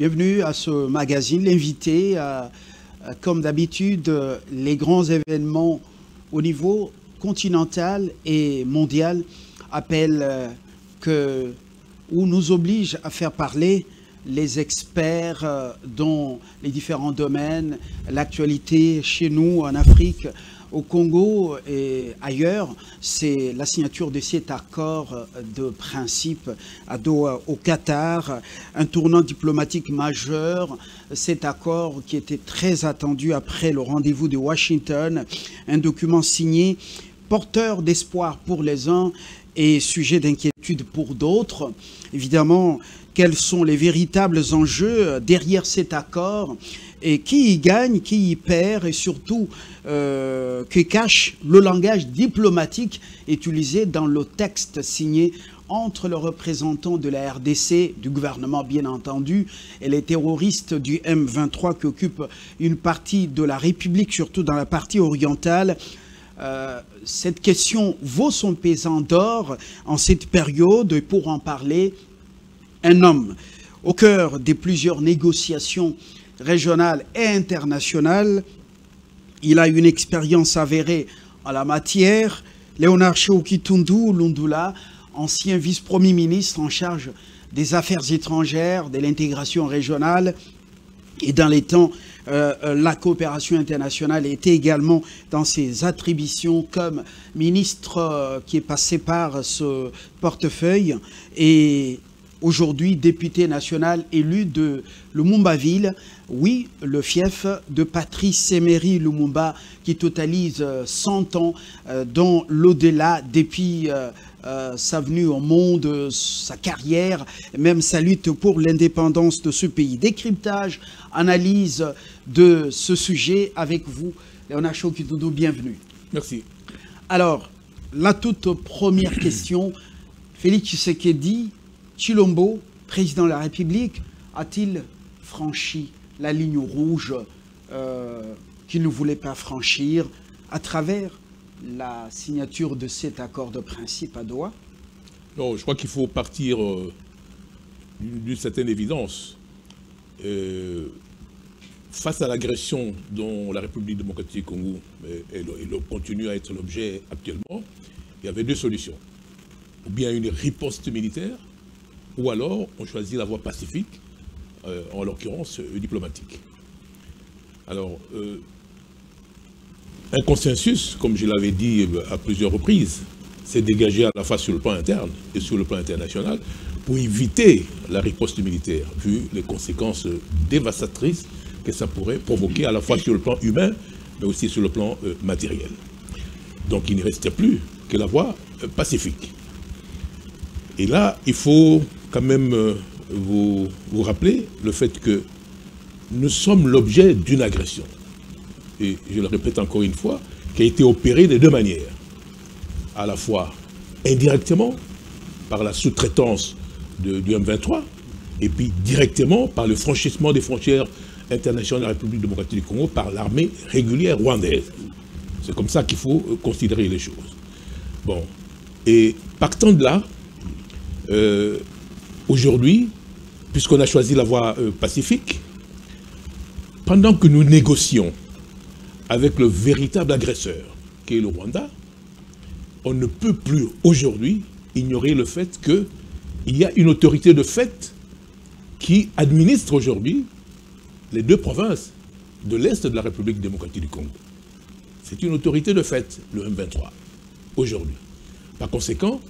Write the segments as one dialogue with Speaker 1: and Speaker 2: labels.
Speaker 1: Bienvenue à ce magazine. L'invité, comme d'habitude, les grands événements au niveau continental et mondial appellent ou nous obligent à faire parler les experts dans les différents domaines, l'actualité chez nous en Afrique, au Congo et ailleurs. C'est la signature de cet accord de principe à Doha au Qatar, un tournant diplomatique majeur, cet accord qui était très attendu après le rendez-vous de Washington, un document signé porteur d'espoir pour les uns et sujet d'inquiétude pour d'autres. Évidemment, quels sont les véritables enjeux derrière cet accord et qui y gagne, qui y perd et surtout que cache le langage diplomatique utilisé dans le texte signé entre le représentant de la RDC, du gouvernement bien entendu, et les terroristes du M23 qui occupent une partie de la République, surtout dans la partie orientale. Cette question vaut son pesant d'or en cette période, et pour en parler, un homme au cœur de plusieurs négociations régionales et internationales. Il a une expérience avérée en la matière. Léonard Tshioki-Toundou Lundula, ancien vice-premier ministre en charge des affaires étrangères, de l'intégration régionale et dans les temps, la coopération internationale était également dans ses attributions comme ministre qui est passé par ce portefeuille et aujourd'hui député national élu de Lumumba-Ville, oui, le fief de Patrice Emery Lumumba qui totalise 100 ans dans l'au-delà depuis sa venue au monde, sa carrière, même sa lutte pour l'indépendance de ce pays. Décryptage, analyse de ce sujet avec vous, Léonard Tshioki-Toundou, bienvenue.
Speaker 2: Merci.
Speaker 1: Alors, la toute première question, Félix Tshisekedi Tshilombo, président de la République, a-t-il franchi la ligne rouge qu'il ne voulait pas franchir à travers la signature de cet accord de principe à Doha?
Speaker 2: Non, je crois qu'il faut partir d'une certaine évidence. Face à l'agression dont la République démocratique du Congo continue à être l'objet actuellement, il y avait deux solutions. Ou bien une riposte militaire, ou alors on choisit la voie pacifique, en l'occurrence diplomatique. Alors, un consensus, comme je l'avais dit à plusieurs reprises, s'est dégagé à la fois sur le plan interne et sur le plan international pour éviter la riposte militaire, vu les conséquences dévastatrices que ça pourrait provoquer à la fois sur le plan humain, mais aussi sur le plan matériel. Donc il ne restait plus que la voie pacifique. Et là, il faut quand même vous rappeler le fait que nous sommes l'objet d'une agression. Et je le répète encore une fois, qui a été opérée de deux manières. À la fois indirectement, par la sous-traitance du M23, et puis directement par le franchissement des frontières internationales de la République démocratique du Congo par l'armée régulière rwandaise. C'est comme ça qu'il faut considérer les choses. Bon, et partant de là, aujourd'hui, puisqu'on a choisi la voie pacifique, pendant que nous négocions avec le véritable agresseur, qui est le Rwanda, on ne peut plus aujourd'hui ignorer le fait qu'il y a une autorité de fait qui administre aujourd'hui les deux provinces de l'Est de la République démocratique du Congo. C'est une autorité de fait, le M23, aujourd'hui. Par conséquent,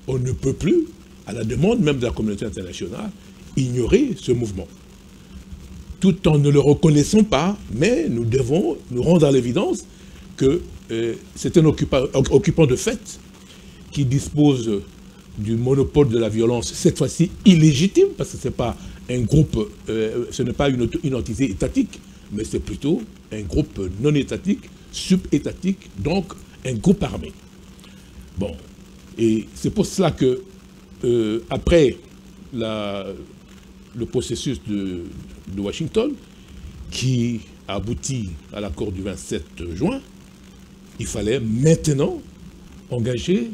Speaker 2: on ne peut plus, à la demande même de la communauté internationale, ignorer ce mouvement. Tout en ne le reconnaissant pas, mais nous devons nous rendre à l'évidence que c'est un occupant de fait qui dispose du monopole de la violence, cette fois-ci illégitime, parce que ce n'est pas un groupe, ce n'est pas une entité étatique, mais c'est plutôt un groupe non étatique, sub-étatique, donc un groupe armé. Bon, et c'est pour cela que, après le processus de Washington, qui aboutit à l'accord du 27 juin, il fallait maintenant engager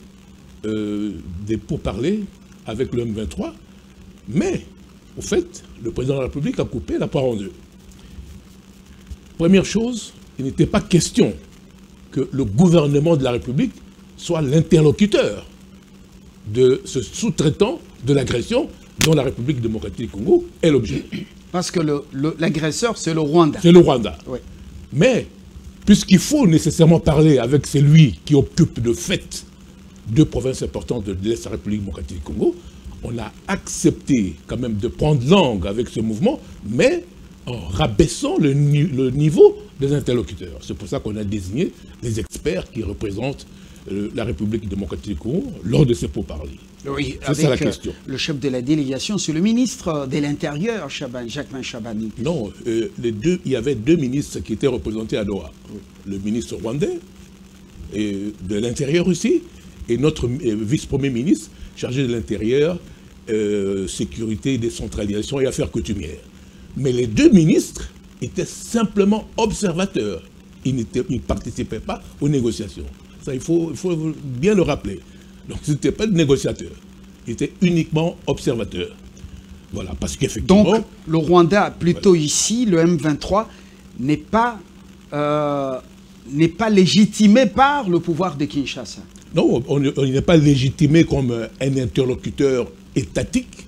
Speaker 2: des pourparlers avec le M23, mais Au fait, le président de la République a coupé la poire en deux. Première chose, il n'était pas question que le gouvernement de la République soit l'interlocuteur de ce sous-traitant de l'agression dont la République démocratique du Congo est l'objet.
Speaker 1: Parce que l'agresseur, c'est le Rwanda.
Speaker 2: C'est le Rwanda.
Speaker 1: Oui.
Speaker 2: Mais, puisqu'il faut nécessairement parler avec celui qui occupe de fait deux provinces importantes de l'Est de la République démocratique du Congo, on a accepté quand même de prendre langue avec ce mouvement, mais en rabaissant le niveau des interlocuteurs. C'est pour ça qu'on a désigné les experts qui représentent la République démocratique du Congo lors de ces pourparlers.
Speaker 1: Oui,
Speaker 2: c'est ça la question.
Speaker 1: Le chef de la délégation, c'est le ministre de l'Intérieur, Jacquemain Chabani.
Speaker 2: Non, il y avait deux ministres qui étaient représentés à Doha. Oui. Le ministre rwandais, et de l'Intérieur aussi, et notre vice-premier ministre chargé de l'Intérieur, sécurité, décentralisation et affaires coutumières. Mais les deux ministres étaient simplement observateurs. Ils ne participaient pas aux négociations. Ça, il faut bien le rappeler. Donc, ce n'était pas de négociateurs. Ils étaient uniquement observateurs. Voilà, parce qu'effectivement...
Speaker 1: Donc, le Rwanda, plutôt voilà. Ici, le M23, n'est pas légitimé par le pouvoir de Kinshasa.
Speaker 2: Non, on n'est pas légitimé comme un interlocuteur étatique,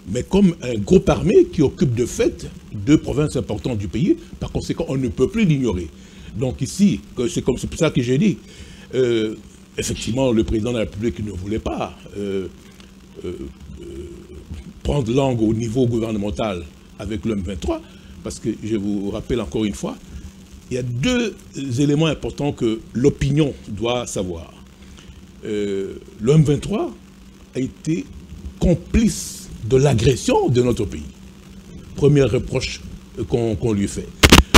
Speaker 2: mais comme un groupe armé qui occupe de fait deux provinces importantes du pays. Par conséquent, on ne peut plus l'ignorer. Donc ici, c'est pour ça que j'ai dit, effectivement, le président de la République ne voulait pas prendre langue au niveau gouvernemental avec le M23, parce que, je vous rappelle encore une fois, il y a deux éléments importants que l'opinion doit savoir. Le M23 a été complice de l'agression de notre pays. Premier reproche qu'on lui fait.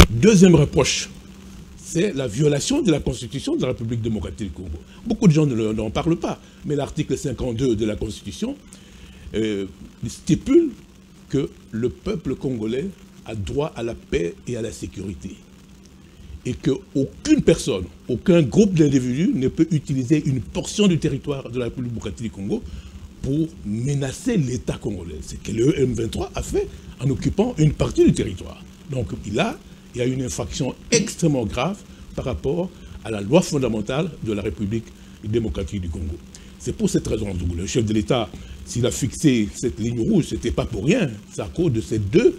Speaker 2: Deuxième reproche, c'est la violation de la Constitution de la République démocratique du Congo. Beaucoup de gens n'en parlent pas, mais l'article 52 de la Constitution stipule que le peuple congolais a droit à la paix et à la sécurité. Et qu'aucune personne, aucun groupe d'individus ne peut utiliser une portion du territoire de la République démocratique du Congo pour menacer l'État congolais. C'est ce que le M23 a fait en occupant une partie du territoire. Donc il y a une infraction extrêmement grave par rapport à la loi fondamentale de la République démocratique du Congo. C'est pour cette raison que le chef de l'État, s'il a fixé cette ligne rouge, ce n'était pas pour rien. C'est à cause de ces deux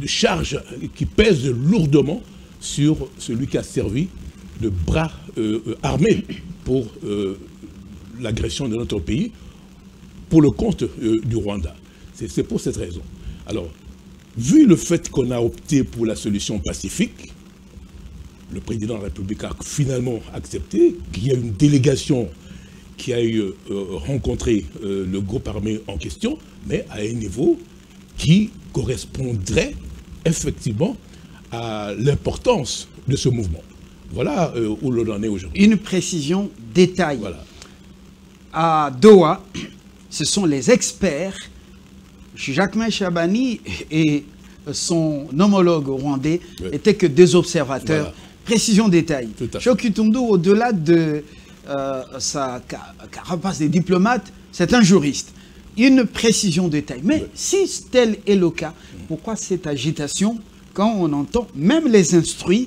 Speaker 2: charges qui pèsent lourdement sur celui qui a servi de bras armé pour l'agression de notre pays, pour le compte du Rwanda. C'est pour cette raison. Alors, vu le fait qu'on a opté pour la solution pacifique, le président de la République a finalement accepté qu'il y ait une délégation qui a rencontré le groupe armé en question, mais à un niveau qui correspondrait effectivement à l'importance de ce mouvement. Voilà où l'on en est aujourd'hui.
Speaker 1: Une précision détail.
Speaker 2: Voilà.
Speaker 1: À Doha, ce sont les experts, Jacquemain Chabani et son homologue rwandais, n'étaient que deux observateurs. Voilà. Précision détail. Choki Tundu, au-delà de sa carapace des diplomates, c'est un juriste. Une précision détail. Mais si tel est le cas, pourquoi cette agitation quand on entend même les instruits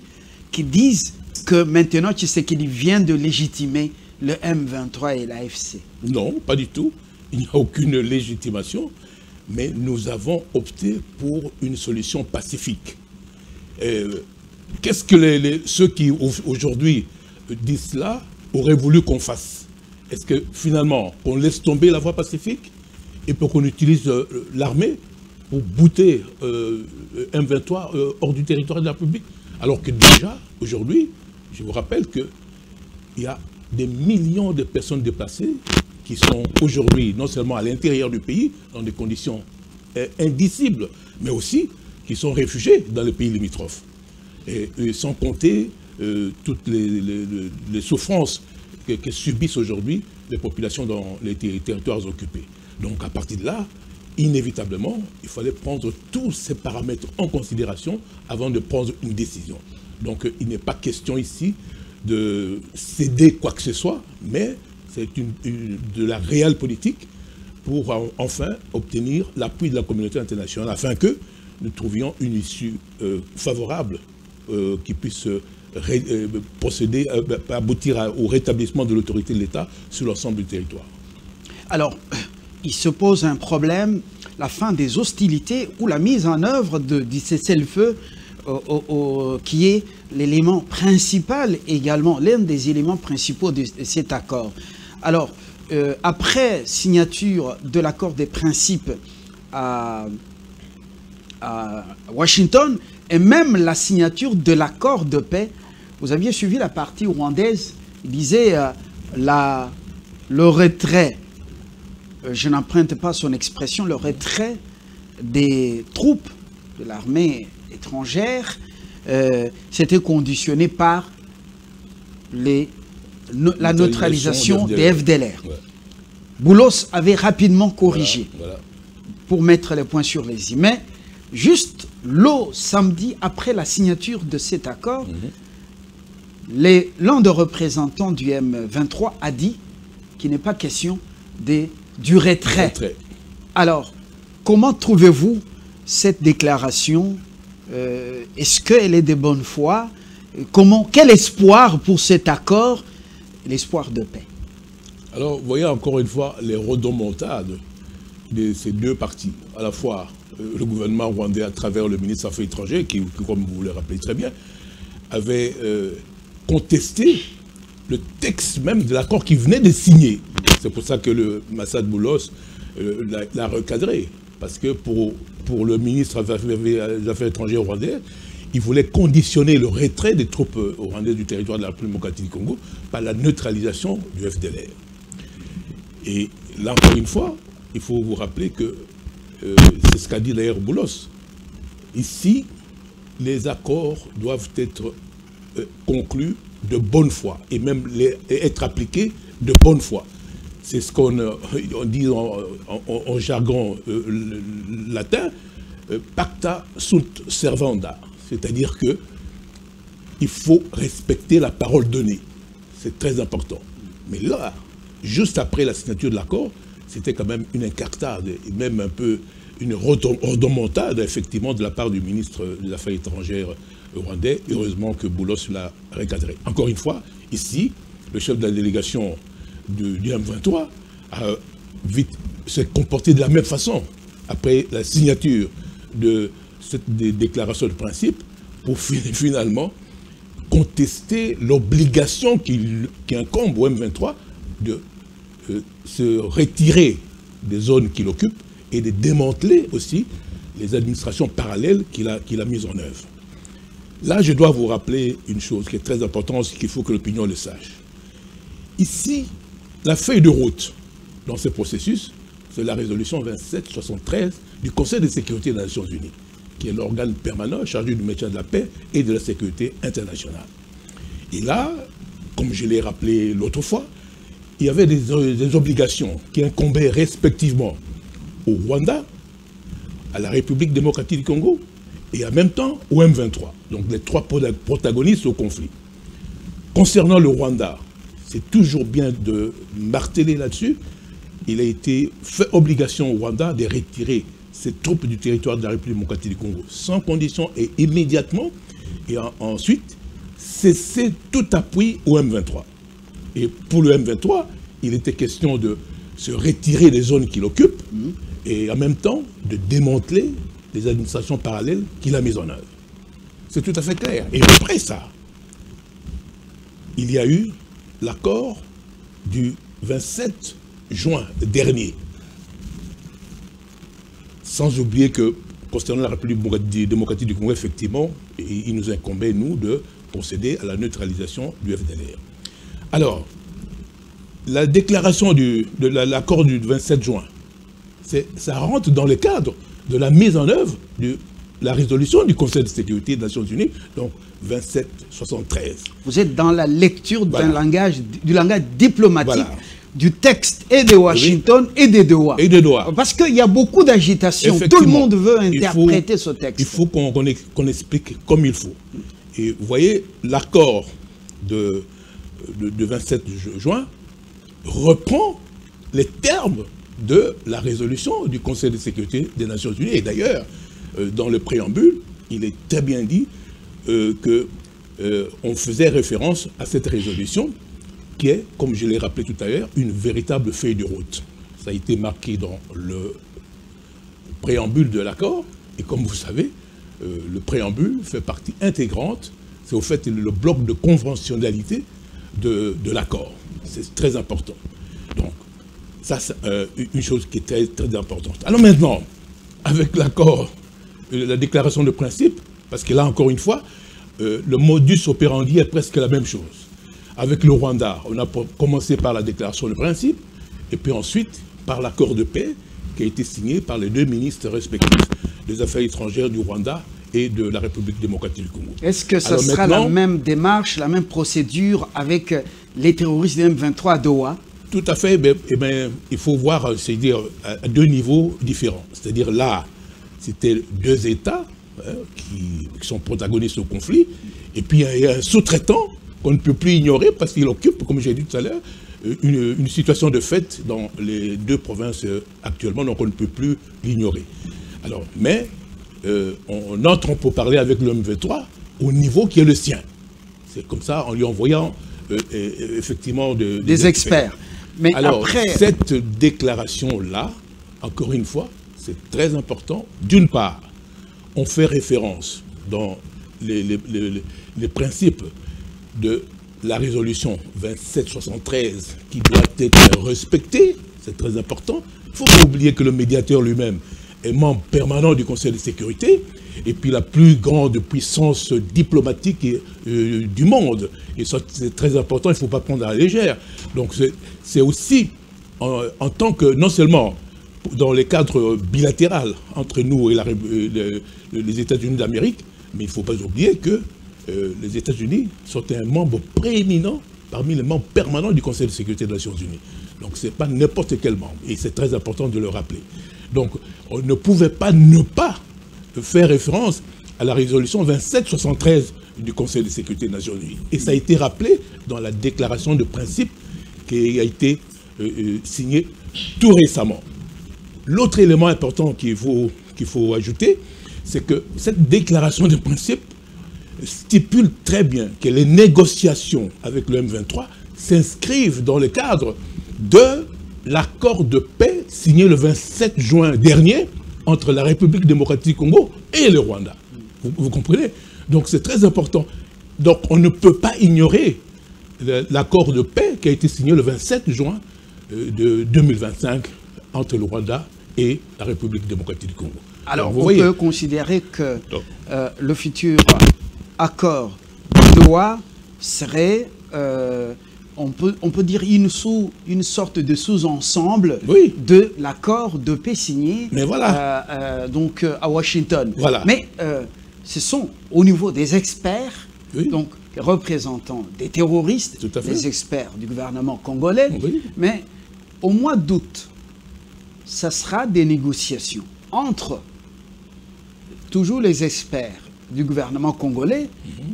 Speaker 1: qui disent que maintenant Tshisekedi vient de légitimer le M23 et l'AFC?
Speaker 2: Non, pas du tout. Il n'y a aucune légitimation, mais nous avons opté pour une solution pacifique. Qu'est-ce que ceux qui aujourd'hui disent cela auraient voulu qu'on fasse? Est-ce que finalement on laisse tomber la voie pacifique et pour qu'on utilise l'armée pour bouter M23 hors du territoire de la République? Alors que déjà, aujourd'hui, je vous rappelle qu'il y a des millions de personnes déplacées qui sont aujourd'hui non seulement à l'intérieur du pays, dans des conditions indicibles, mais aussi qui sont réfugiés dans les pays limitrophes. Et sans compter toutes les souffrances que subissent aujourd'hui les populations dans les territoires occupés. Donc à partir de là, inévitablement, il fallait prendre tous ces paramètres en considération avant de prendre une décision. Donc il n'est pas question ici de céder quoi que ce soit, mais c'est de la réelle politique pour enfin obtenir l'appui de la communauté internationale afin que nous trouvions une issue favorable qui puisse procéder, aboutir au rétablissement de l'autorité de l'État sur l'ensemble du territoire. Alors,
Speaker 1: il se pose un problème, la fin des hostilités ou la mise en œuvre du cessez-le-feu qui est l'élément principal également, l'un des éléments principaux de cet accord. Alors, après signature de l'accord des principes à Washington et même la signature de l'accord de paix, vous aviez suivi la partie rwandaise, il disait le retrait, je n'emprunte pas son expression, le retrait des troupes de l'armée étrangère, c'était conditionné par la neutralisation des FDLR. Ouais. Boulos avait rapidement corrigé pour mettre les points sur les i. Mais juste samedi, après la signature de cet accord, l'un des représentants du M23 a dit qu'il n'est pas question du retrait. Alors, comment trouvez-vous cette déclaration? Est-ce qu'elle est de bonne foi? Quel espoir pour cet accord, l'espoir de paix?
Speaker 2: Alors, vous voyez encore une fois les rodomontades de ces deux partis. À la fois le gouvernement rwandais à travers le ministre des Affaires étrangères, qui, comme vous le rappelez très bien, avait contesté le texte même de l'accord qu'il venait de signer. C'est pour ça que le Massad Boulos l'a recadré. Parce que pour le ministre des Affaires étrangères rwandais, il voulait conditionner le retrait des troupes rwandaises du territoire de la République démocratique du Congo par la neutralisation du FDLR. Et là, encore une fois, il faut vous rappeler que c'est ce qu'a dit d'ailleurs Boulos. Ici, les accords doivent être conclus de bonne foi et même être appliqués de bonne foi. C'est ce qu'on dit en jargon latin, pacta sunt servanda. C'est-à-dire qu'il faut respecter la parole donnée. C'est très important. Mais là, juste après la signature de l'accord, c'était quand même une incartade et même un peu une rodomontade, effectivement, de la part du ministre des Affaires étrangères rwandais. Heureusement que Boulos l'a recadré. Encore une fois, ici, le chef de la délégation du M23 a vite s'est comporté de la même façon après la signature de cette déclaration de principe pour finalement contester l'obligation qui incombe au M23 de se retirer des zones qu'il occupe et de démanteler aussi les administrations parallèles qu'il a mises en œuvre. Là, je dois vous rappeler une chose qui est très importante, qu'il faut que l'opinion le sache. Ici, la feuille de route dans ce processus, c'est la résolution 2773 du Conseil de sécurité des Nations Unies, qui est l'organe permanent chargé du maintien de la paix et de la sécurité internationale. Et là, comme je l'ai rappelé l'autre fois, il y avait des obligations qui incombaient respectivement au Rwanda, à la République démocratique du Congo et en même temps au M23. Donc les trois protagonistes au conflit. Concernant le Rwanda, c'est toujours bien de marteler là-dessus, il a été fait obligation au Rwanda de retirer ses troupes du territoire de la République démocratique du Congo sans condition et immédiatement, et ensuite cesser tout appui au M23. Et pour le M23, il était question de se retirer des zones qu'il occupe et en même temps de démanteler les administrations parallèles qu'il a mises en œuvre. C'est tout à fait clair. Et après ça, il y a eu l'accord du 27 juin dernier. Sans oublier que, concernant la République démocratique du Congo, effectivement, il nous incombait, nous, de procéder à la neutralisation du FDLR. Alors, la déclaration de l'accord du 27 juin, ça rentre dans le cadre de la mise en œuvre de la résolution du Conseil de sécurité des Nations Unies, donc 2773.
Speaker 1: Vous êtes dans la lecture du langage diplomatique du texte et de Washington et de Doha. Parce qu'il y a beaucoup d'agitation. Tout le monde veut interpréter ce texte.
Speaker 2: Il faut qu'on explique comme il faut. Et vous voyez, l'accord de 27 juin reprend les termes de la résolution du Conseil de sécurité des Nations Unies. Et d'ailleurs, dans le préambule, il est très bien dit qu'on faisait référence à cette résolution qui est, comme je l'ai rappelé tout à l'heure, une véritable feuille de route. Ça a été marqué dans le préambule de l'accord. Et comme vous savez, le préambule fait partie intégrante, c'est au fait le bloc de conventionnalité de l'accord. C'est très important. Donc, ça, c'est une chose qui est très, très importante. Alors maintenant, avec l'accord, la déclaration de principe, parce que là, encore une fois, le modus operandi est presque la même chose. Avec le Rwanda, on a commencé par la déclaration de principe, et puis ensuite par l'accord de paix qui a été signé par les deux ministres respectifs des Affaires étrangères du Rwanda et de la République démocratique du Congo.
Speaker 1: Est-ce que ça sera la même démarche, la même procédure avec les terroristes de M23 à Doha?
Speaker 2: Tout à fait. Il faut voir, c'est-à-dire à deux niveaux différents. C'est-à-dire là, c'était deux États qui sont protagonistes au conflit, et puis il y a un sous-traitant qu'on ne peut plus ignorer parce qu'il occupe, comme j'ai dit tout à l'heure, une situation de fait dans les deux provinces actuellement, donc on ne peut plus l'ignorer. Alors, mais on entre en parler avec le M23 au niveau qui est le sien. C'est comme ça, en lui envoyant effectivement des experts. Mais alors, après... cette déclaration-là, encore une fois, c'est très important. D'une part, on fait référence dans les principes de la résolution 2773 qui doit être respectée, c'est très important. Il ne faut pas oublier que le médiateur lui-même est membre permanent du Conseil de sécurité et puis la plus grande puissance diplomatique du monde. Et ça, c'est très important, il ne faut pas prendre à la légère. Donc c'est aussi en tant que, non seulement dans les cadres bilatéraux entre nous et les États-Unis d'Amérique, mais il ne faut pas oublier que les États-Unis sont un membre prééminent parmi les membres permanents du Conseil de sécurité des Nations Unies. Donc ce n'est pas n'importe quel membre, et c'est très important de le rappeler. Donc on ne pouvait pas ne pas faire référence à la résolution 2773 du Conseil de sécurité des Nations Unies. Et ça a été rappelé dans la déclaration de principe qui a été signée tout récemment. L'autre élément important qu'il faut ajouter, c'est que cette déclaration de principe stipule très bien que les négociations avec le M23 s'inscrivent dans le cadre de l'accord de paix signé le 27 juin dernier entre la République démocratique du Congo et le Rwanda. Vous comprenez? Donc c'est très important. Donc on ne peut pas ignorer l'accord de paix qui a été signé le 27 juin de 2025 entre le Rwanda et la République démocratique du Congo.
Speaker 1: Alors on peut considérer que le futur accord de Doha serait, on peut dire, une sorte de sous-ensemble de l'accord de paix signé donc, à Washington. Voilà. Mais ce sont au niveau des experts, donc représentants des terroristes, des experts du gouvernement congolais, mais au mois d'août, ça sera des négociations entre toujours les experts du gouvernement congolais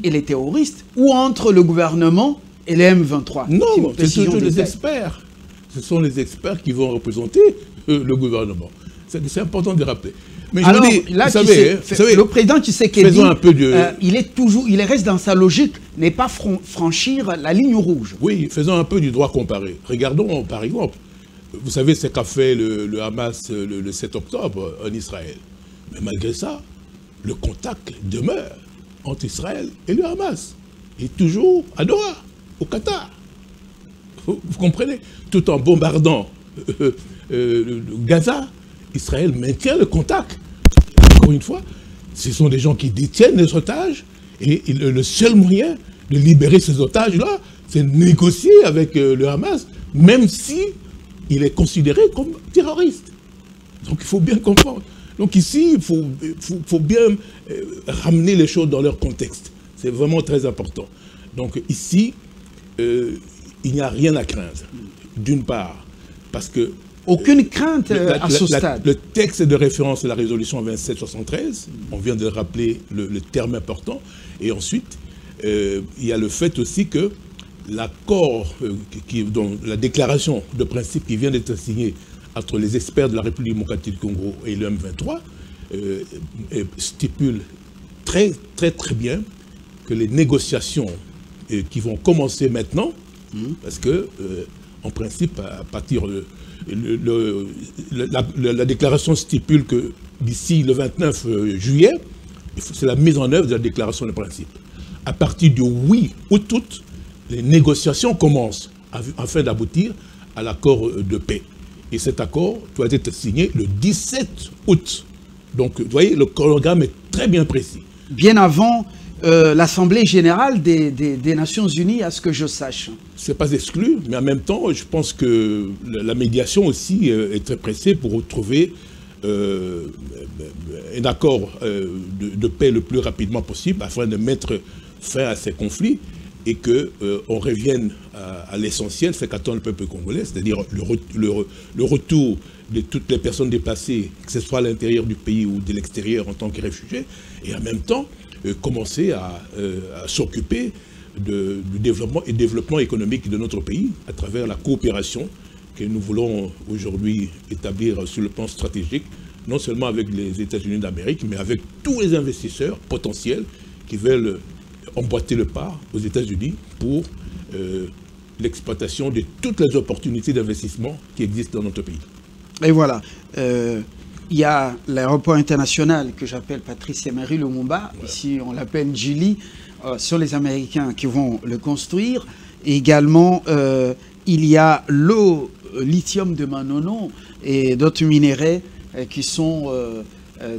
Speaker 1: et les terroristes, ou entre le gouvernement et les M23?
Speaker 2: Non, c'est toujours les experts. Ce sont les experts qui vont représenter le gouvernement. C'est important de rappeler. Mais
Speaker 1: alors, je dis, là, vous savez, le président Tshisekedi, il reste dans sa logique, n'est pas franchir la ligne rouge.
Speaker 2: Oui, faisons un peu du droit comparé. Regardons, par exemple, vous savez ce qu'a fait le Hamas le 7 octobre en Israël. Mais malgré ça, le contact demeure entre Israël et le Hamas. Et toujours à Doha, au Qatar. Vous comprenez? Tout en bombardant Gaza, Israël maintient le contact. Encore une fois, ce sont des gens qui détiennent les otages. Et le seul moyen de libérer ces otages-là, c'est de négocier avec le Hamas, même si il est considéré comme terroriste. Donc il faut bien comprendre. Donc ici, il faut bien ramener les choses dans leur contexte. C'est vraiment très important. Donc ici, il n'y a rien à craindre. D'une part, parce que...
Speaker 1: Aucune crainte à ce stade.
Speaker 2: Le texte de référence de la résolution 2773, on vient de rappeler le terme important. Et ensuite, il y a le fait aussi que l'accord, la déclaration de principe qui vient d'être signée entre les experts de la République démocratique du Congo et le M23 stipule très bien que les négociations qui vont commencer maintenant, parce que en principe, à partir la déclaration stipule que d'ici le 29 juillet, c'est la mise en œuvre de la déclaration de principe. À partir du 8 août, les négociations commencent afin d'aboutir à l'accord de paix. Et cet accord doit être signé le 17 août. Donc, vous voyez, le chronogramme est très bien précis.
Speaker 1: Bien avant l'Assemblée générale des Nations Unies, à ce que je sache.
Speaker 2: Ce n'est pas exclu, mais en même temps, je pense que la médiation aussi est très pressée pour retrouver un accord de paix le plus rapidement possible afin de mettre fin à ces conflits et qu'on revienne à l'essentiel, c'est qu'attend le peuple congolais, c'est-à-dire le retour de toutes les personnes déplacées, que ce soit à l'intérieur du pays ou de l'extérieur en tant que réfugiés, et en même temps commencer à s'occuper du développement économique de notre pays à travers la coopération que nous voulons aujourd'hui établir sur le plan stratégique, non seulement avec les États-Unis d'Amérique, mais avec tous les investisseurs potentiels qui veulent emboîter le pas aux États-Unis pour l'exploitation de toutes les opportunités d'investissement qui existent dans notre pays.
Speaker 1: Et voilà, il y a l'aéroport international que j'appelle Patrice Emery Lumumba, ouais. Ici on l'appelle Njili, sont les Américains qui vont le construire. Et également, il y a le lithium de Manono et d'autres minéraux qui sont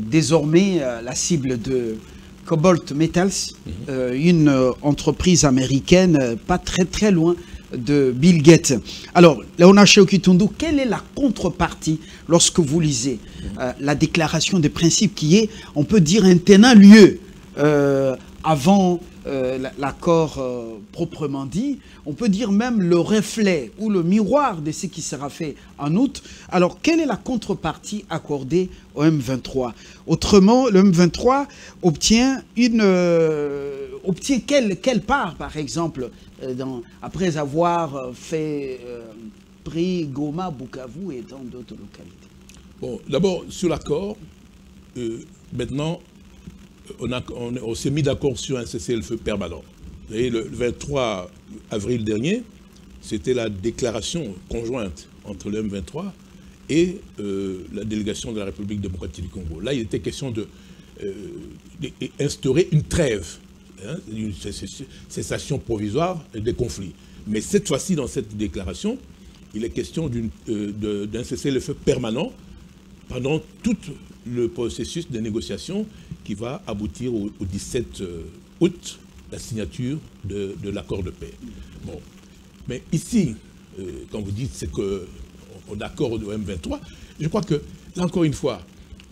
Speaker 1: désormais la cible de Cobalt Metals, une entreprise américaine pas très loin de Bill Gates. Alors, Léonard Sékou Toundou, quelle est la contrepartie lorsque vous lisez la déclaration des principes qui est, on peut dire, un tenant lieu avant l'accord proprement dit, on peut dire même le reflet ou le miroir de ce qui sera fait en août. Alors, quelle est la contrepartie accordée au M23? Autrement, le M23 obtient quelle part, par exemple, après avoir fait pris Goma, Bukavu et tant d'autres localités?
Speaker 2: Bon, d'abord, sur l'accord, maintenant, on s'est mis d'accord sur un cessez-le-feu permanent. Vous voyez, le 23 avril dernier, c'était la déclaration conjointe entre le M23 et la délégation de la République démocratique du Congo. Là, il était question d'instaurer une trêve, hein, une cessation provisoire des conflits. Mais cette fois-ci, dans cette déclaration, il est question d'un cessez-le-feu permanent pendant tout le processus de négociation qui va aboutir au 17 août, la signature de l'accord de paix. Bon. Mais ici, quand vous dites c'est qu'on accorde au M23, je crois que, là encore une fois,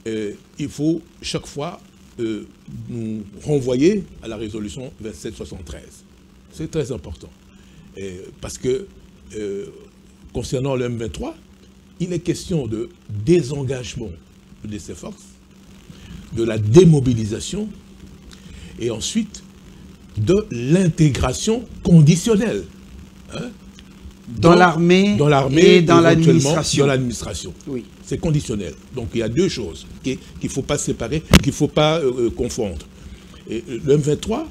Speaker 2: il faut chaque fois nous renvoyer à la résolution 2773. C'est très important. Parce que, concernant le M23, il est question de désengagement de ces forces, de la démobilisation et ensuite de l'intégration conditionnelle. Hein,
Speaker 1: dans l'armée et dans l'administration.
Speaker 2: Dans l'administration.
Speaker 1: Oui. C'est
Speaker 2: conditionnel. Donc il y a deux choses qu'il ne faut pas séparer, qu'il ne faut pas confondre. Et le M23,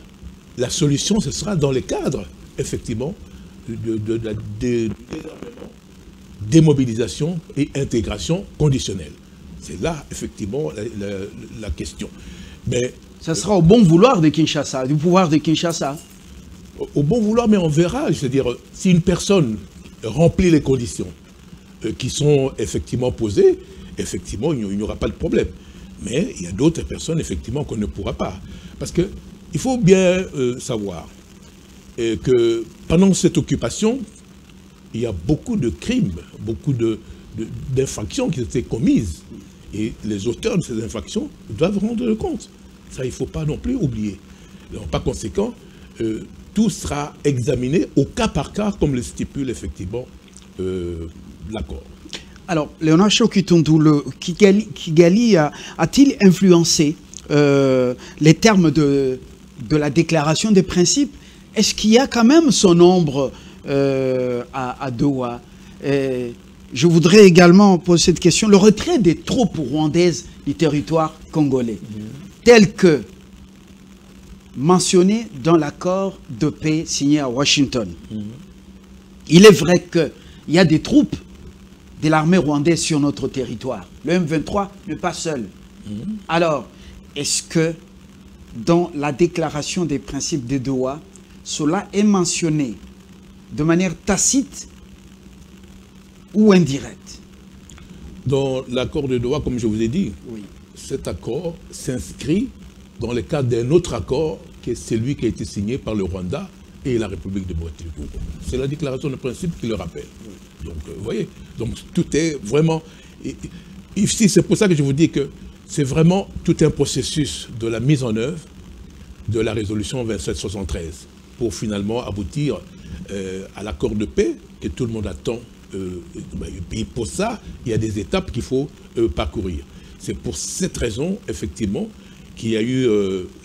Speaker 2: la solution, ce sera dans les cadres, effectivement, de la démobilisation et intégration conditionnelle. C'est là, effectivement, la question. Mais
Speaker 1: ça sera au bon vouloir de Kinshasa, du pouvoir de Kinshasa.
Speaker 2: Au bon vouloir, mais on verra. C'est-à-dire, si une personne remplit les conditions qui sont effectivement posées, effectivement, il n'y aura pas de problème. Mais il y a d'autres personnes, effectivement, qu'on ne pourra pas. Parce qu'il faut bien savoir que pendant cette occupation, il y a beaucoup de crimes, beaucoup d'infractions qui étaient commises. Et les auteurs de ces infractions doivent rendre le compte. Ça, il ne faut pas non plus oublier. Donc, par conséquent, tout sera examiné au cas par cas, comme le stipule effectivement l'accord.
Speaker 1: Alors, Léonard Sékou Toundou, le Kigali a-t-il influencé les termes de la déclaration des principes? Est-ce qu'il y a quand même son ombre à Doha? je voudrais également poser cette question. Le retrait des troupes rwandaises du territoire congolais, tel que mentionné dans l'accord de paix signé à Washington. Il est vrai qu'il y a des troupes de l'armée rwandaise sur notre territoire. Le M23 n'est pas seul. Alors, est-ce que dans la déclaration des principes de Doha, cela est mentionné de manière tacite ou indirecte?
Speaker 2: Dans l'accord de Doha, comme je vous ai dit,
Speaker 1: Oui.
Speaker 2: cet accord s'inscrit dans le cadre d'un autre accord qui est celui qui a été signé par le Rwanda et la République démocratique du Congo. C'est la déclaration de principe qui le rappelle. Donc, vous voyez, donc tout est vraiment... Ici, c'est pour ça que je vous dis que c'est vraiment tout un processus de la mise en œuvre de la résolution 2773 pour finalement aboutir à l'accord de paix que tout le monde attend. Et pour ça, il y a des étapes qu'il faut parcourir. C'est pour cette raison, effectivement, qu'il y a eu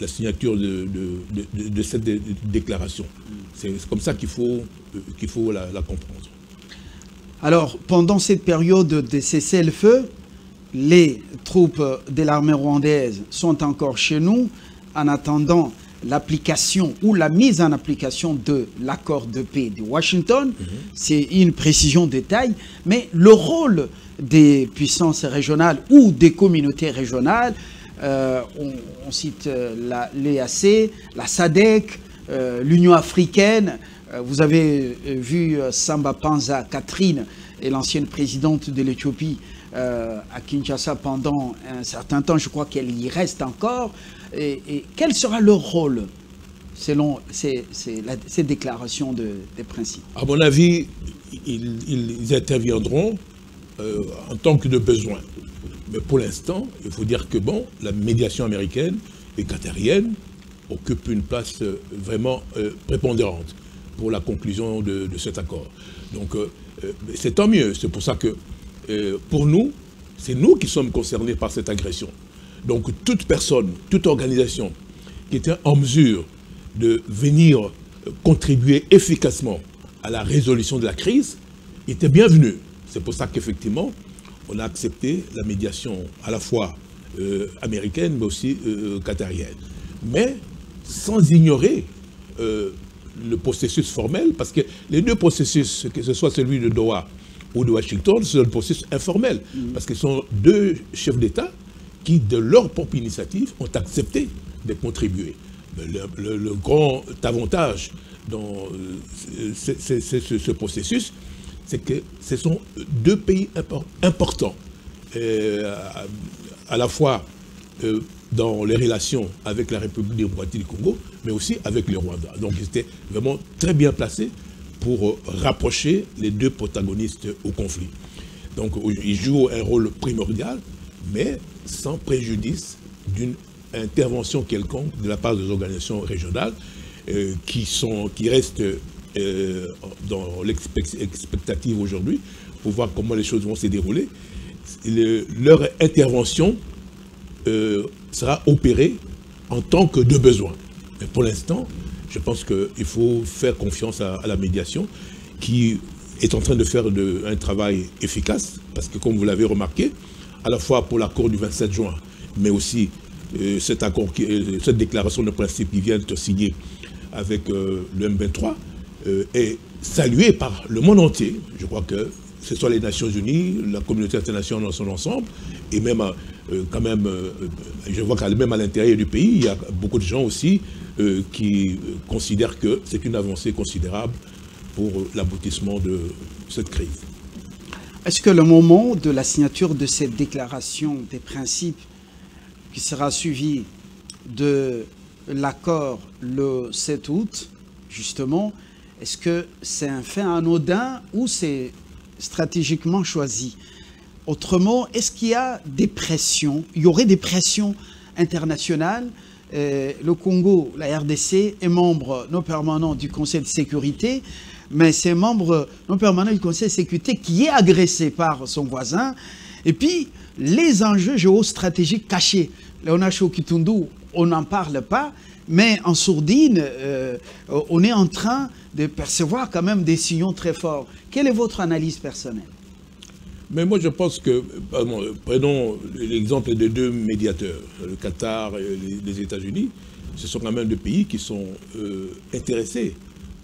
Speaker 2: la signature de cette déclaration. C'est comme ça qu'il faut la comprendre.
Speaker 1: Alors, pendant cette période de cessez-le-feu, les troupes de l'armée rwandaise sont encore chez nous en attendant l'application ou la mise en application de l'accord de paix de Washington. C'est une précision de taille, mais le rôle des puissances régionales ou des communautés régionales, on cite l'EAC, la SADC, l'Union africaine. Vous avez vu Samba Panza Catherine, et l'ancienne présidente de l'Éthiopie, à Kinshasa pendant un certain temps. Je crois qu'elle y reste encore. Et quel sera leur rôle selon ces déclarations des principes? À
Speaker 2: mon avis, ils interviendront en tant que de besoin. Mais pour l'instant, il faut dire que bon, la médiation américaine et qatarienne occupe une place vraiment prépondérante pour la conclusion de cet accord. Donc c'est tant mieux. C'est pour ça que pour nous, c'est nous qui sommes concernés par cette agression. Donc toute personne, toute organisation qui était en mesure de venir contribuer efficacement à la résolution de la crise était bienvenue. C'est pour ça qu'effectivement, on a accepté la médiation à la fois américaine, mais aussi qatarienne. Mais sans ignorer le processus formel, parce que les deux processus, que ce soit celui de Doha ou de Washington, c'est un processus informel, parce que ce sont deux chefs d'État qui, de leur propre initiative, ont accepté de contribuer. Le grand avantage dans ce processus, c'est que ce sont deux pays importants, à la fois dans les relations avec la République démocratique du Congo, mais aussi avec le Rwanda. Donc ils étaient vraiment très bien placés pour rapprocher les deux protagonistes au conflit. Donc ils jouent un rôle primordial, mais sans préjudice d'une intervention quelconque de la part des organisations régionales qui restent dans l'expectative aujourd'hui pour voir comment les choses vont se dérouler. Leur intervention sera opérée en tant que de besoin. Mais pour l'instant, je pense qu'il faut faire confiance à la médiation qui est en train de faire un travail efficace, parce que comme vous l'avez remarqué, à la fois pour l'accord du 27 juin, mais aussi cette déclaration de principe qui vient de signer avec le M23, est saluée par le monde entier. Je crois que ce soit les Nations Unies, la communauté internationale dans son ensemble, et même, quand même, je vois que même à l'intérieur du pays, il y a beaucoup de gens aussi qui considèrent que c'est une avancée considérable pour l'aboutissement de cette crise.
Speaker 1: Est-ce que le moment de la signature de cette déclaration des principes qui sera suivi de l'accord le 7 août, justement, est-ce que c'est un fait anodin ou c'est stratégiquement choisi? Autrement, est-ce qu'il y a des pressions, il y aurait des pressions internationales? Le Congo, la RDC, est membre non permanent du Conseil de sécurité, mais c'est membre non permanent du Conseil de sécurité qui est agressé par son voisin. Et puis, les enjeux géostratégiques cachés. Léonard Kitundu, on n'en parle pas, mais en sourdine, on est en train de percevoir quand même des signaux très forts. Quelle est votre analyse personnelle?
Speaker 2: Mais moi, je pense que, prenons l'exemple des deux médiateurs, le Qatar et les États-Unis, ce sont quand même deux pays qui sont intéressés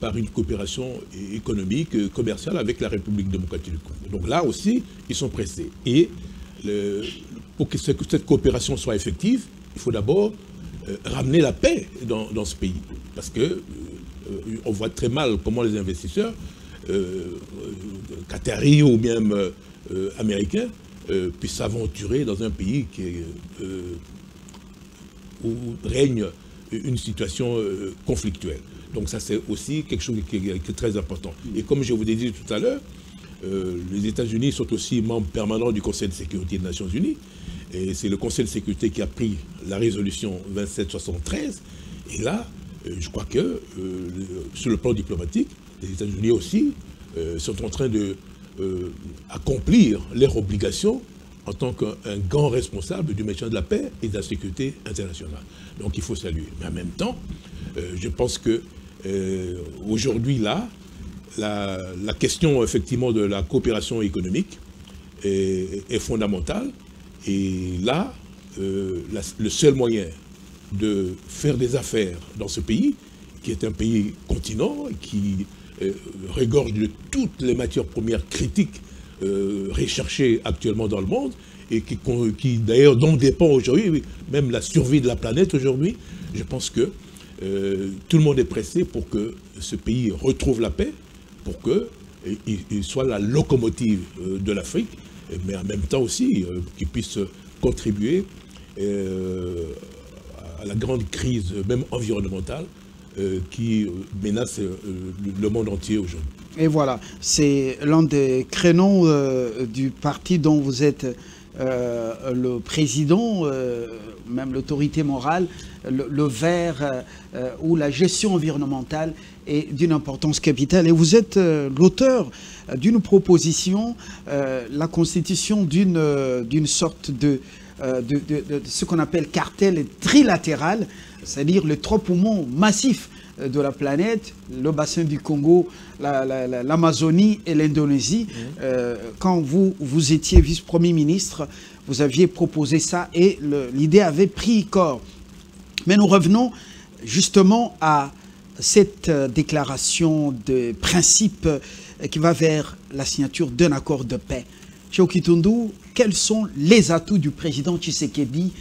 Speaker 2: par une coopération économique, commerciale avec la République démocratique du Congo. Donc là aussi, ils sont pressés. Et pour que cette coopération soit effective, il faut d'abord ramener la paix dans ce pays. Parce que on voit très mal comment les investisseurs, qataris ou même américains, puissent s'aventurer dans un pays où règne une situation conflictuelle. Donc ça, c'est aussi quelque chose qui est très important. Et comme je vous l'ai dit tout à l'heure, les États-Unis sont aussi membres permanents du Conseil de sécurité des Nations Unies. Et c'est le Conseil de sécurité qui a pris la résolution 2773. Et là, je crois que sur le plan diplomatique, les États-Unis aussi sont en train d'accomplir leurs obligations en tant qu'un grand responsable du maintien de la paix et de la sécurité internationale. Donc il faut saluer. Mais en même temps, je pense que aujourd'hui, là, la question effectivement de la coopération économique est fondamentale. Et là, le seul moyen de faire des affaires dans ce pays, qui est un pays continent, qui regorge de toutes les matières premières critiques recherchées actuellement dans le monde, et qui d'ailleurs dont dépend aujourd'hui, même la survie de la planète aujourd'hui, je pense que tout le monde est pressé pour que ce pays retrouve la paix, pour qu'il soit la locomotive de l'Afrique, mais en même temps aussi qu'il puisse contribuer à la grande crise, même environnementale, qui menace le monde entier aujourd'hui.
Speaker 1: Et voilà, c'est l'un des créneaux du parti dont vous êtes le président, même l'autorité morale, le vert ou la gestion environnementale est d'une importance capitale. Et vous êtes l'auteur d'une proposition, la constitution d'une sorte de ce qu'on appelle cartel trilatéral, c'est-à-dire les trois poumons massifs de la planète, le bassin du Congo, l'Amazonie et l'Indonésie. Quand vous étiez vice-premier ministre, vous aviez proposé ça et l'idée avait pris corps. Mais nous revenons justement à cette déclaration de principe qui va vers la signature d'un accord de paix. Chez Kitundu, quels sont les atouts du président Tshisekedi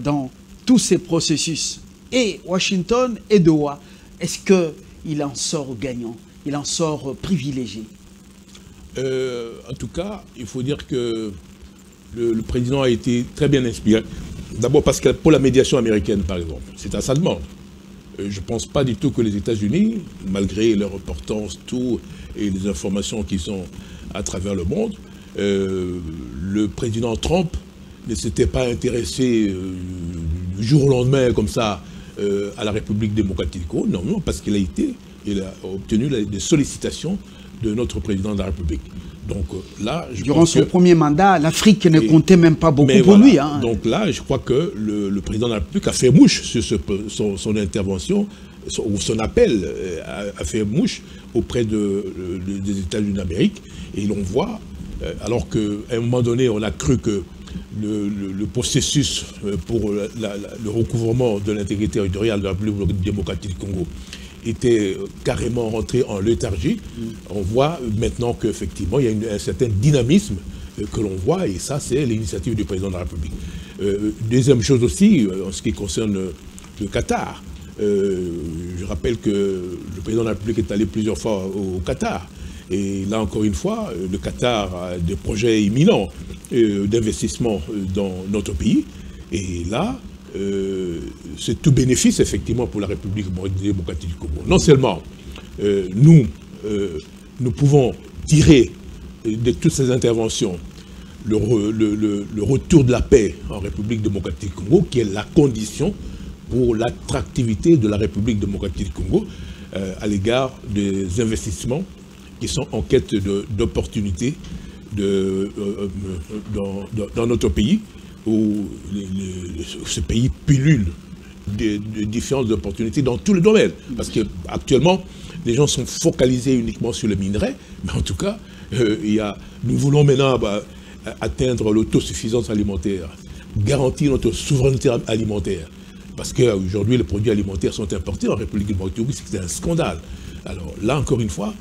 Speaker 1: dans tous ces processus? Et Washington et Doha, est-ce qu'il en sort gagnant? Il en sort privilégié?
Speaker 2: En tout cas, il faut dire que le président a été très bien inspiré. D'abord parce que pour la médiation américaine, par exemple, c'est à sa demande. Je ne pense pas du tout que les États-Unis, malgré leur importance, tout, et les informations qui sont à travers le monde, le président Trump ne s'était pas intéressé du jour au lendemain, comme ça, à la République démocratique du Congo. Non, parce qu'il a obtenu des sollicitations de notre président de la République. Donc là,
Speaker 1: durant son premier mandat, l'Afrique ne comptait même pas beaucoup pour lui. Hein.
Speaker 2: Donc là, je crois que le président de la République a fait mouche sur son intervention, ou son appel a fait mouche auprès des États-Unis d'Amérique. Et l'on voit, alors qu'à un moment donné, on a cru que le processus pour le recouvrement de l'intégrité territoriale de la République démocratique du Congo était carrément rentré en léthargie. On voit maintenant qu'effectivement, il y a un certain dynamisme que l'on voit, et ça, c'est l'initiative du président de la République. Deuxième chose aussi, en ce qui concerne le Qatar, je rappelle que le président de la République est allé plusieurs fois au Qatar. Et là, encore une fois, le Qatar a des projets imminents d'investissement dans notre pays. Et là, c'est tout bénéfice, effectivement, pour la République démocratique du Congo. Non seulement nous pouvons tirer de toutes ces interventions le retour de la paix en République démocratique du Congo, qui est la condition pour l'attractivité de la République démocratique du Congo à l'égard des investissements qui sont en quête d'opportunités dans notre pays, où ce pays pullule de différentes opportunités dans tous les domaines. Parce qu'actuellement, les gens sont focalisés uniquement sur le minerai, mais en tout cas, nous voulons maintenant atteindre l'autosuffisance alimentaire, garantir notre souveraineté alimentaire. Parce qu'aujourd'hui, les produits alimentaires sont importés en République démocratique du Congo, c'est un scandale. Alors là, encore une fois,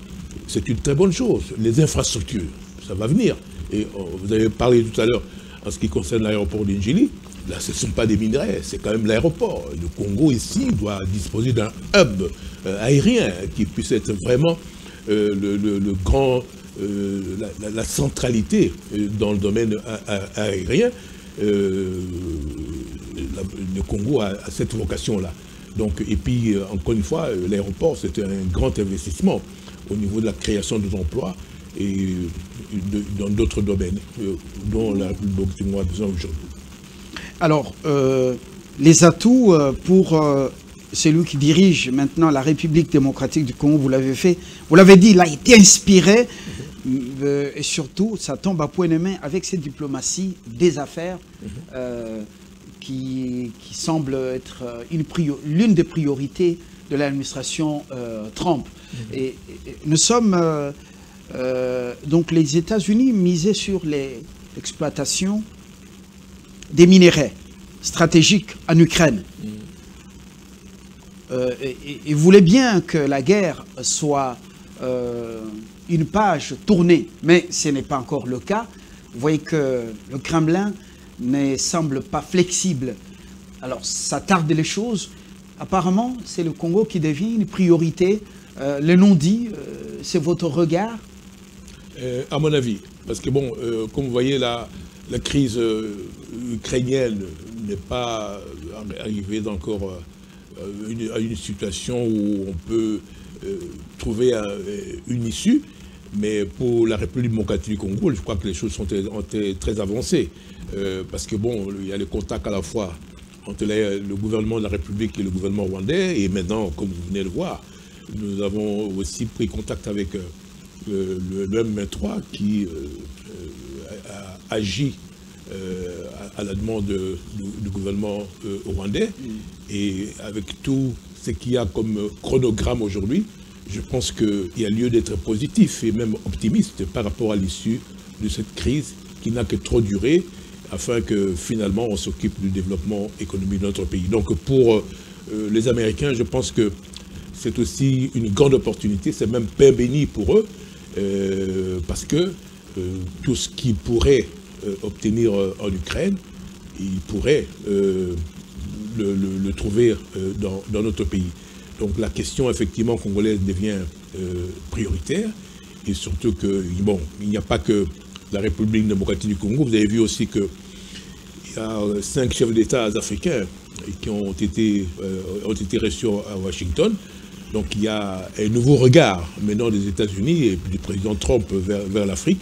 Speaker 2: c'est une très bonne chose. Les infrastructures, ça va venir. Et vous avez parlé tout à l'heure en ce qui concerne l'aéroport d'Ingili. Là, ce ne sont pas des minerais, c'est quand même l'aéroport. Le Congo, ici, doit disposer d'un hub aérien qui puisse être vraiment le grand, la centralité dans le domaine aérien. Le Congo a cette vocation-là. Donc, et puis, encore une fois, l'aéroport, c'est un grand investissement au niveau de la création d'emplois et dans d'autres domaines dont la République du Congo a besoin aujourd'hui.
Speaker 1: Alors, les atouts pour celui qui dirige maintenant la République démocratique du Congo, vous l'avez fait, vous l'avez dit, il a été inspiré, et surtout, ça tombe à point de main avec cette diplomatie des affaires qui semble être l'une des priorités de l'administration Trump. Et nous sommes, donc les États-Unis misaient sur l'exploitation des minéraux stratégiques en Ukraine. Et voulait bien que la guerre soit une page tournée, mais ce n'est pas encore le cas. Vous voyez que le Kremlin ne semble pas flexible. Alors ça tarde les choses. Apparemment, c'est le Congo qui devient une priorité. Le non-dit, c'est votre regard?
Speaker 2: À mon avis, parce que bon, comme vous voyez, la crise ukrainienne n'est pas arrivée encore à une situation où on peut trouver une issue, mais pour la République démocratique du Congo, je crois que les choses sont très avancées, parce que bon, il y a les contacts à la fois entre le gouvernement de la République et le gouvernement rwandais, et maintenant, comme vous venez de voir, nous avons aussi pris contact avec le M23 qui a agi à la demande du gouvernement rwandais, et avec tout ce qu'il y a comme chronogramme aujourd'hui, je pense qu'il y a lieu d'être positif et même optimiste par rapport à l'issue de cette crise qui n'a que trop duré, afin que finalement on s'occupe du développement économique de notre pays. Donc pour les Américains, je pense que c'est aussi une grande opportunité, c'est même pain béni pour eux, parce que tout ce qu'ils pourraient obtenir en Ukraine, ils pourraient le trouver dans notre pays. Donc la question effectivement congolaise devient prioritaire, et surtout que, bon, il n'y a pas que la République démocratique du Congo. Vous avez vu aussi qu'il y a 5 chefs d'État africains qui ont été reçus à Washington. Donc il y a un nouveau regard maintenant des États-Unis et du président Trump vers l'Afrique,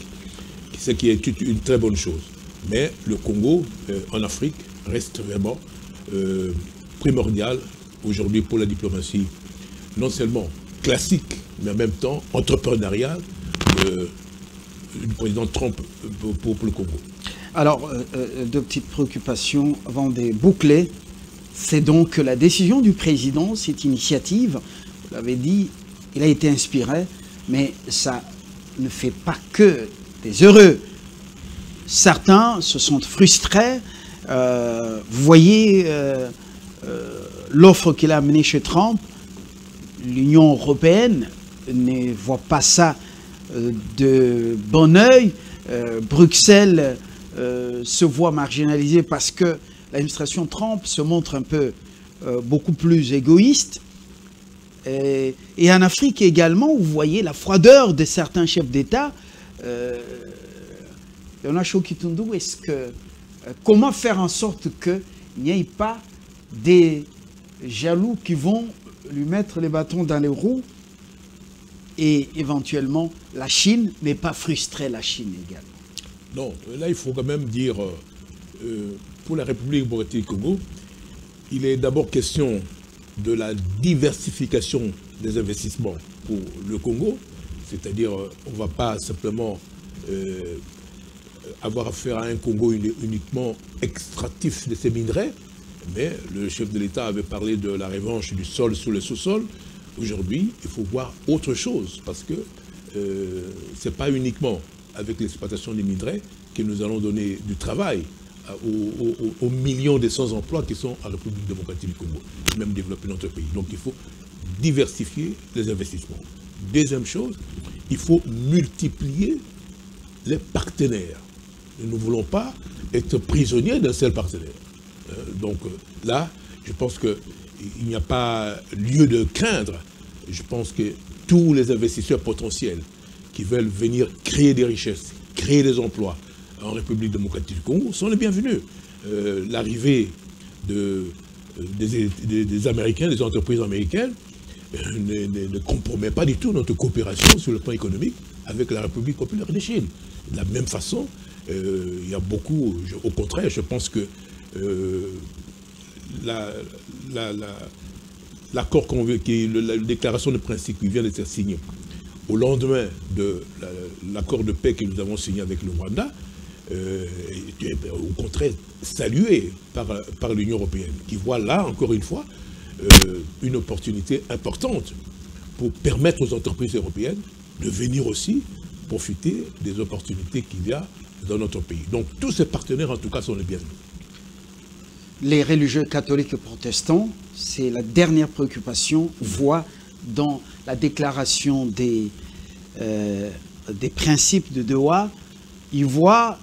Speaker 2: ce qui est une très bonne chose. Mais le Congo en Afrique reste vraiment primordial aujourd'hui pour la diplomatie, non seulement classique, mais en même temps entrepreneuriale du président Trump pour le Congo.
Speaker 1: Alors, deux petites préoccupations avant de boucler. C'est donc la décision du président, cette initiative, vous l'avez dit, il a été inspiré, mais ça ne fait pas que des heureux. Certains se sentent frustrés. Vous voyez l'offre qu'il a amenée chez Trump. L'Union européenne ne voit pas ça de bon oeil. Bruxelles se voit marginalisée parce que l'administration Trump se montre un peu beaucoup plus égoïste. Et en Afrique également, vous voyez la froideur de certains chefs d'État. Comment faire en sorte qu'il n'y ait pas des jaloux qui vont lui mettre les bâtons dans les roues, et éventuellement la Chine, mais pas frustrer la Chine également?
Speaker 2: Non, là il faut quand même dire, pour la République démocratique du Congo, il est d'abord question de la diversification des investissements pour le Congo, c'est-à-dire on ne va pas simplement avoir affaire à un Congo uniquement extractif de ces minerais, mais le chef de l'État avait parlé de la revanche du sol sous le sous-sol. Aujourd'hui, il faut voir autre chose, parce que ce n'est pas uniquement avec l'exploitation des minerais que nous allons donner du travail aux millions de sans-emploi qui sont en République démocratique du Congo, et même développer notre pays. Donc il faut diversifier les investissements. Deuxième chose, il faut multiplier les partenaires. Nous ne voulons pas être prisonniers d'un seul partenaire. Donc là, je pense qu'il n'y a pas lieu de craindre. Je pense que tous les investisseurs potentiels qui veulent venir créer des richesses, créer des emplois en République démocratique du Congo sont les bienvenus. L'arrivée des Américains, des entreprises américaines, ne compromet pas du tout notre coopération sur le plan économique avec la République populaire de Chine. De la même façon, il y a beaucoup, au contraire, je pense que l'accord la déclaration de principe qui vient d'être signée au lendemain de l'accord de paix que nous avons signé avec le Rwanda, au contraire salué par l'Union européenne, qui voit là, encore une fois, une opportunité importante pour permettre aux entreprises européennes de venir aussi profiter des opportunités qu'il y a dans notre pays. Donc tous ces partenaires, en tout cas, sont les bienvenus.
Speaker 1: Les religieux catholiques et protestants, c'est la dernière préoccupation, voient dans la déclaration des principes de Doha, ils voient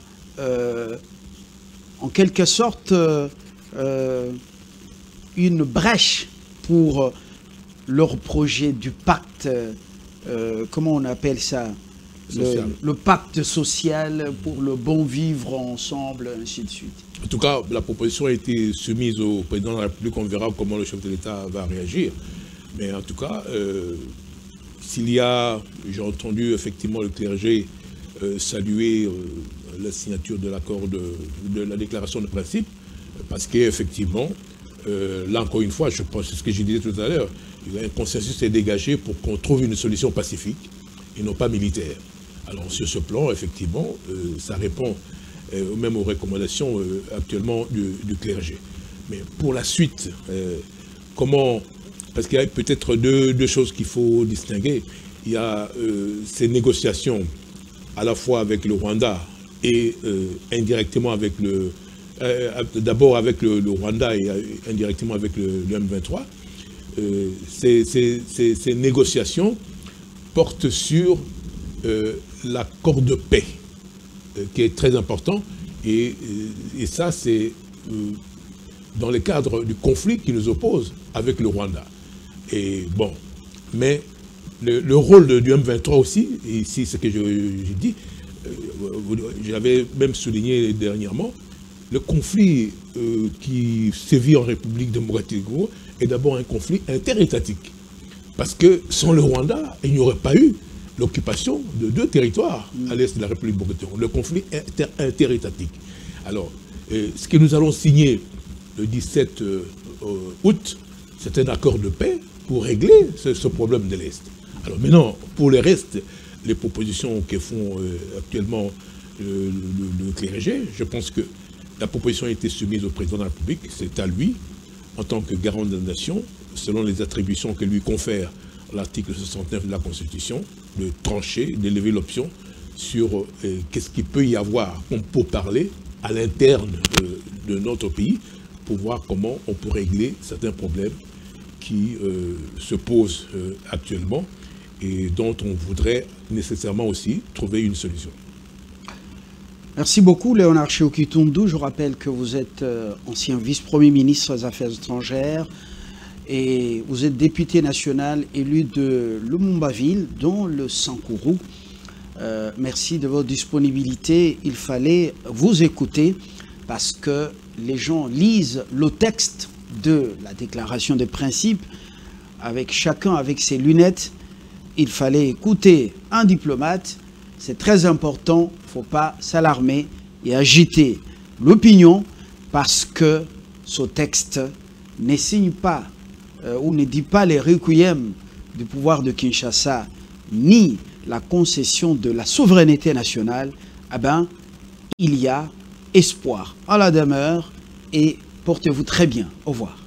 Speaker 1: en quelque sorte une brèche pour leur projet du pacte, comment on appelle ça, le pacte social pour le bon vivre ensemble, ainsi de suite.
Speaker 2: En tout cas, la proposition a été soumise au président de la République. On verra comment le chef de l'État va réagir. Mais en tout cas, s'il y a, j'ai entendu effectivement le clergé saluer la signature de l'accord de la déclaration de principe, parce qu'effectivement, là encore une fois, je pense, c'est ce que je disais tout à l'heure, un consensus est dégagé pour qu'on trouve une solution pacifique et non pas militaire. Alors sur ce plan, effectivement, ça répond même aux recommandations actuellement du clergé. Mais pour la suite, comment... Parce qu'il y a peut-être deux choses qu'il faut distinguer. Il y a ces négociations à la fois avec le Rwanda et indirectement avec le... D'abord avec le Rwanda et indirectement avec le M23. Ces négociations portent sur l'accord de paix, qui est très important. Et ça, c'est dans le cadre du conflit qui nous oppose avec le Rwanda. Et bon, mais le rôle du M23 aussi, et ici ce que j'ai dit, j'avais même souligné dernièrement, le conflit qui sévit en République démocratique du Congo est d'abord un conflit interétatique. Parce que sans le Rwanda, il n'y aurait pas eu l'occupation de 2 territoires à l'est de la République démocratique du Congo. Le conflit interétatique. Alors, ce que nous allons signer le 17 août, c'est un accord de paix pour régler ce problème de l'Est. Alors maintenant, pour le reste, les propositions que font actuellement le clergé, je pense que la proposition a été soumise au président de la République, c'est à lui, en tant que garant de la nation, selon les attributions que lui confère l'article 69 de la Constitution, de trancher, d'élever l'option sur qu'est-ce qu'il peut y avoir pour parler à l'interne de notre pays, pour voir comment on peut régler certains problèmes qui se posent actuellement et dont on voudrait nécessairement aussi trouver une solution.
Speaker 1: Merci beaucoup, Léonard Tchéoki-Toundou. Je rappelle que vous êtes ancien vice-premier ministre des Affaires étrangères et vous êtes député national élu de Lumumba-Ville, dont le Sankourou. Merci de votre disponibilité. Il fallait vous écouter parce que les gens lisent le texte de la déclaration des principes, avec chacun avec ses lunettes. Il fallait écouter un diplomate. C'est très important, il ne faut pas s'alarmer et agiter l'opinion parce que ce texte ne signe pas ou ne dit pas les requiem du pouvoir de Kinshasa ni la concession de la souveraineté nationale. Eh bien, il y a espoir en la demeure et portez-vous très bien. Au revoir.